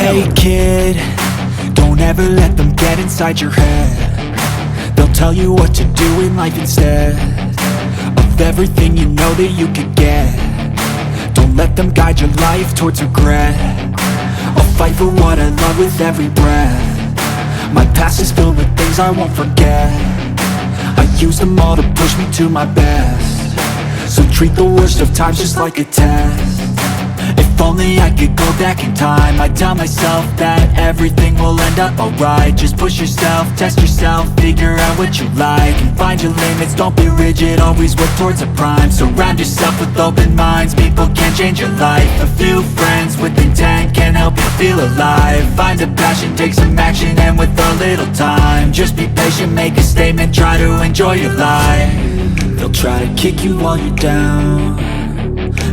Hey kid, don't ever let them get inside your head. They'll tell you what to do in life instead of everything you know that you could get. Don't let them guide your life towards regret. I'll fight for what I love with every breath. My past is filled with things I won't forget. I use them all to push me to my best. So treat the worst of times just like a test. If only I could go back in time, I'd tell myself that everything will end up alright. Just push yourself, test yourself, figure out what you like, and find your limits, don't be rigid, always work towards a prime. Surround yourself with open minds, people can change your life. A few friends with intent can help you feel alive. Find a passion, take some action, and with a little time, just be patient, make a statement, try to enjoy your life. They'll try to kick you while you're down.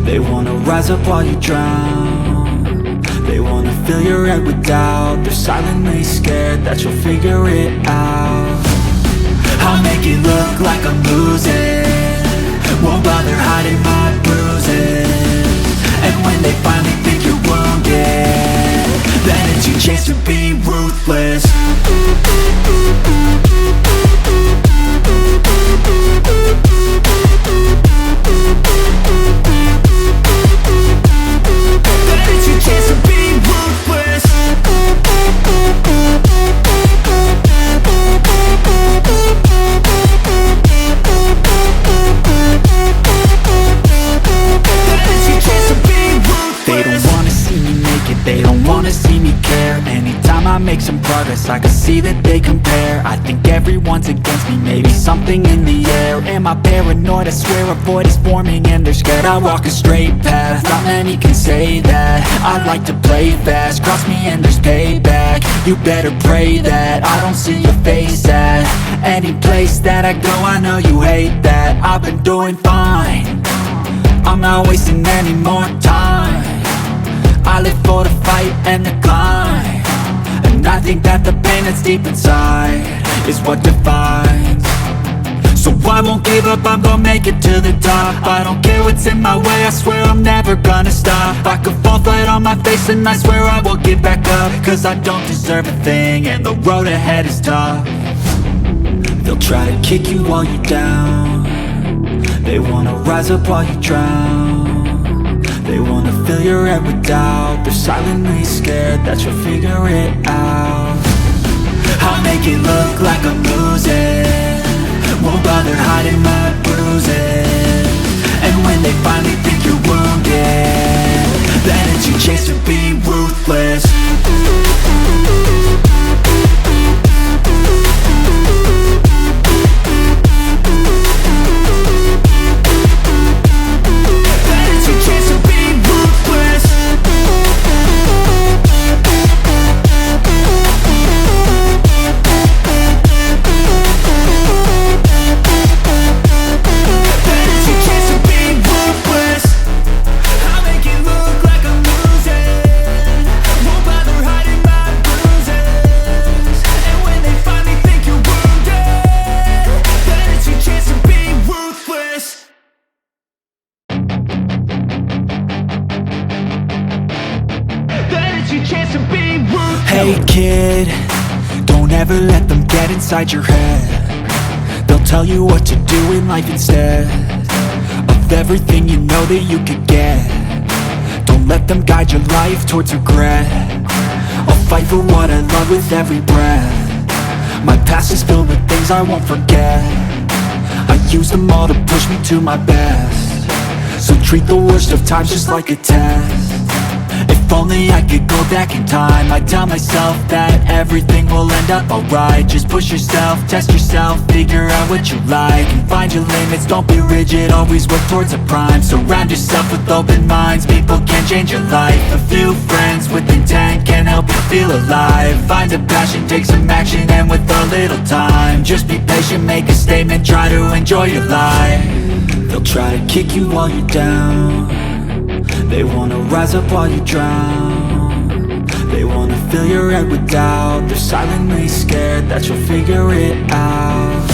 They wanna rise up while you drown. They wanna fill your head with doubt. They're silently scared that you'll figure it out. I'll make it look like I'm losing, won't bother hiding my bruises. And when they finally think you're wounded, then it's your chance to be ruthless. They don't wanna see me care. Anytime I make some progress, I can see that they compare. I think everyone's against me, maybe something in the air. Am I paranoid? I swear a void is forming and they're scared. I walk a straight path, not many can say that. I like to play fast, cross me and there's payback. You better pray that I don't see your face at any place that I go. I know you hate that. I've been doing fine, I'm not wasting any more time. I live for the fight and the climb, and I think that the pain that's deep inside is what defines. So I won't give up, I'm gonna make it to the top. I don't care what's in my way, I swear I'm never gonna stop. I could fall flat on my face and I swear I will get back up, cause I don't deserve a thing and the road ahead is tough. They'll try to kick you while you're down. They wanna rise up while you drown. They wanna fill your head with doubt. They're silently scared that you'll figure it out. I'll make it look like I'm losing, won't bother hiding my bruises. And when they finally think you're wounded, then it's your chance to be ruthless. Hey kid, don't ever let them get inside your head. They'll tell you what to do in life instead of everything you know that you could get. Don't let them guide your life towards regret. I'll fight for what I love with every breath. My past is filled with things I won't forget. I use them all to push me to my best. So treat the worst of times just like a test. If only I could go back in time, I'd tell myself that everything will end up alright. Just push yourself, test yourself, figure out what you like, and find your limits, don't be rigid, always work towards a prime. Surround yourself with open minds, people can change your life. A few friends with intent can help you feel alive. Find a passion, take some action, and with a little time, just be patient, make a statement, try to enjoy your life. They'll try to kick you while you're down. They wanna rise up while you drown. They wanna fill your head with doubt. They're silently scared that you'll figure it out.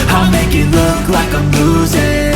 I'll make it look like I'm losing,